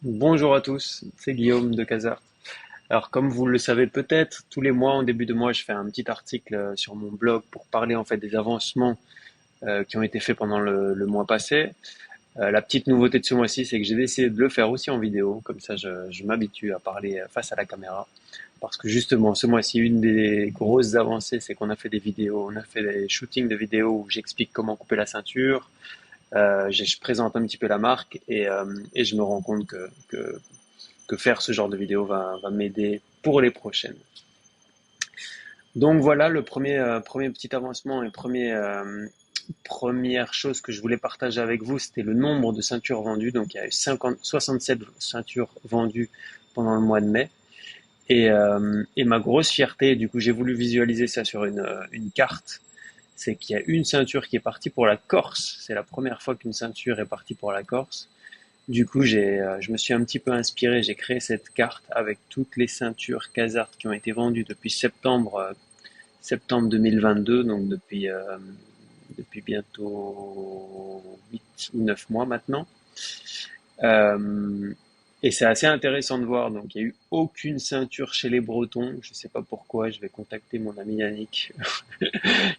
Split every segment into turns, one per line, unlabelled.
Bonjour à tous, c'est Guillaume de Casart. Alors comme vous le savez peut-être, tous les mois, en début de mois, je fais un petit article sur mon blog pour parler en fait des avancements qui ont été faits pendant le mois passé. La petite nouveauté de ce mois-ci, c'est que j'ai décidé de le faire aussi en vidéo, comme ça je m'habitue à parler face à la caméra. Parce que justement, ce mois-ci, une des grosses avancées, c'est qu'on a fait des vidéos, on a fait des shootings de vidéos où j'explique comment couper la ceinture, je présente un petit peu la marque et je me rends compte que faire ce genre de vidéo va m'aider pour les prochaines. Donc voilà le premier petit avancement et première chose que je voulais partager avec vous, c'était le nombre de ceintures vendues. Donc il y a eu 67 ceintures vendues pendant le mois de mai. Et ma grosse fierté, du coup j'ai voulu visualiser ça sur une carte, c'est qu'il y a une ceinture qui est partie pour la Corse. C'est la première fois qu'une ceinture est partie pour la Corse. Du coup, je me suis un petit peu inspiré, j'ai créé cette carte avec toutes les ceintures Casart qui ont été vendues depuis septembre 2022, donc depuis bientôt 8 ou 9 mois maintenant. Euh, et c'est assez intéressant de voir. Donc, il n'y a eu aucune ceinture chez les Bretons. Je ne sais pas pourquoi. Je vais contacter mon ami Yannick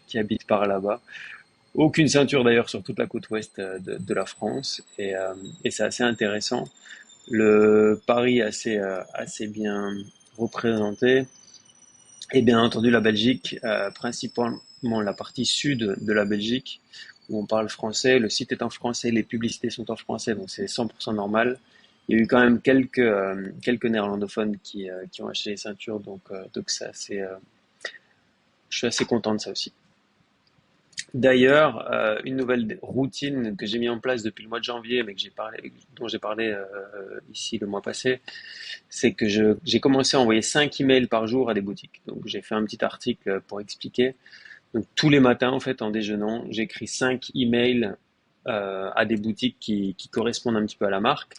qui habite par là-bas. Aucune ceinture d'ailleurs sur toute la côte ouest de la France. Et c'est assez intéressant. Le Paris assez bien représenté. Et bien entendu la Belgique, principalement la partie sud de la Belgique, où on parle français, le site est en français, les publicités sont en français, donc c'est 100% normal. Il y a eu quand même quelques néerlandophones qui ont acheté les ceintures, donc je suis assez content de ça aussi. D'ailleurs, une nouvelle routine que j'ai mis en place depuis le mois de janvier, mais dont j'ai parlé ici le mois passé, c'est que j'ai commencé à envoyer 5 emails par jour à des boutiques. Donc j'ai fait un petit article pour expliquer. Donc tous les matins, en fait, en déjeunant, j'écris 5 emails à des boutiques qui correspondent un petit peu à la marque.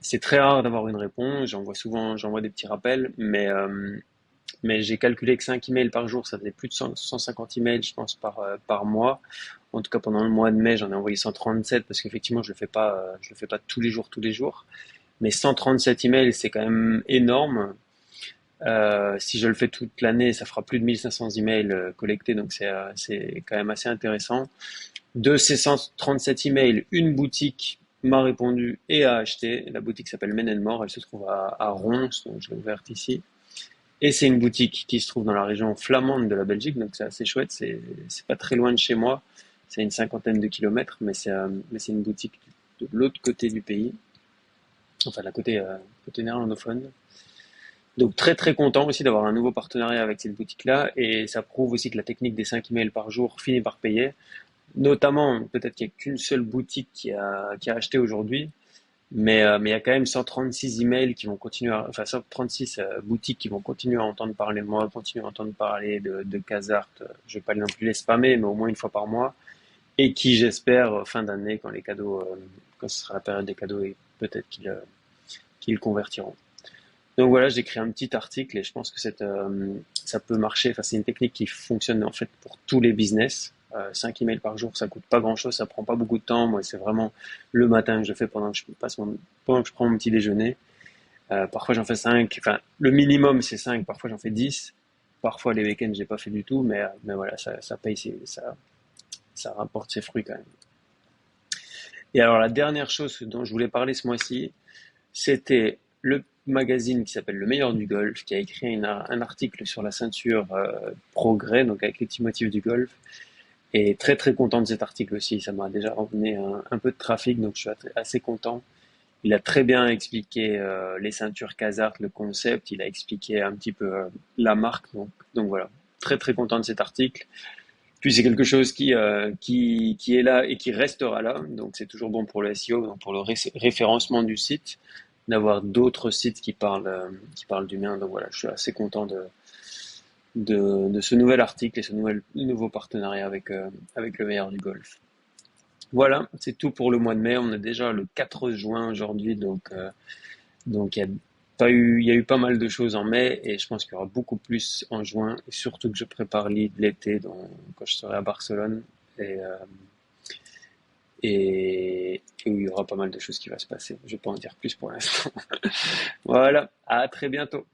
C'est très rare d'avoir une réponse. J'envoie des petits rappels, mais j'ai calculé que 5 emails par jour, ça faisait plus de 150 emails, je pense, par mois. En tout cas, pendant le mois de mai, j'en ai envoyé 137 parce qu'effectivement, je le fais pas tous les jours. Mais 137 emails, c'est quand même énorme. Si je le fais toute l'année, ça fera plus de 1500 emails collectés, donc c'est quand même assez intéressant. De ces 137 emails, une boutique m'a répondu et a acheté. La boutique s'appelle Men More, elle se trouve à Rons, donc je l'ai ouverte ici. Et c'est une boutique qui se trouve dans la région flamande de la Belgique, donc c'est assez chouette. C'est pas très loin de chez moi, c'est une cinquantaine de kilomètres, mais c'est une boutique de l'autre côté du pays, enfin de la côté néerlandophone. Donc très très content aussi d'avoir un nouveau partenariat avec cette boutique-là et ça prouve aussi que la technique des 5 emails par jour finit par payer. Notamment, peut-être qu'il n'y a qu'une seule boutique qui a acheté aujourd'hui, mais il y a quand même 136 emails qui vont continuer, enfin 136 boutiques qui vont continuer à entendre parler de moi, continuer à entendre parler de Casart. Je vais pas non plus les spammer, mais au moins une fois par mois, et qui j'espère fin d'année, quand ce sera la période des cadeaux, et peut-être qu'ils convertiront. Donc voilà, j'ai écrit un petit article et je pense que ça peut marcher. Enfin, c'est une technique qui fonctionne en fait pour tous les business. 5 emails par jour, ça coûte pas grand-chose, ça prend pas beaucoup de temps. Moi, c'est vraiment le matin que je fais pendant que je prends mon petit déjeuner. Parfois, j'en fais 5. Enfin, le minimum, c'est 5. Parfois, j'en fais 10. Parfois, les week-ends, j'ai pas fait du tout, mais voilà, ça paye, ça rapporte ses fruits quand même. Et alors, la dernière chose dont je voulais parler ce mois-ci, c'était le magazine qui s'appelle Le Meilleur du Golf, qui a écrit un article sur la ceinture Progrès, donc avec les petits motifs du golf. Et très très content de cet article aussi, ça m'a déjà ramené un peu de trafic, donc je suis assez content. Il a très bien expliqué les ceintures Casart, le concept, il a expliqué un petit peu la marque, donc voilà. Très très content de cet article. Puis c'est quelque chose qui est là et qui restera là, donc c'est toujours bon pour le SEO, donc pour le référencement du site, d'avoir d'autres sites qui parlent du mien. Donc voilà, je suis assez content de ce nouvel article et nouveau partenariat avec le meilleur du golf. Voilà, c'est tout pour le mois de mai. On est déjà le 4 juin aujourd'hui, donc il y a eu pas mal de choses en mai et je pense qu'il y aura beaucoup plus en juin, et surtout que je prépare l'été quand je serai à Barcelone. Et, euh, et où il y aura pas mal de choses qui va se passer. Je vais pas en dire plus pour l'instant. Voilà, à très bientôt.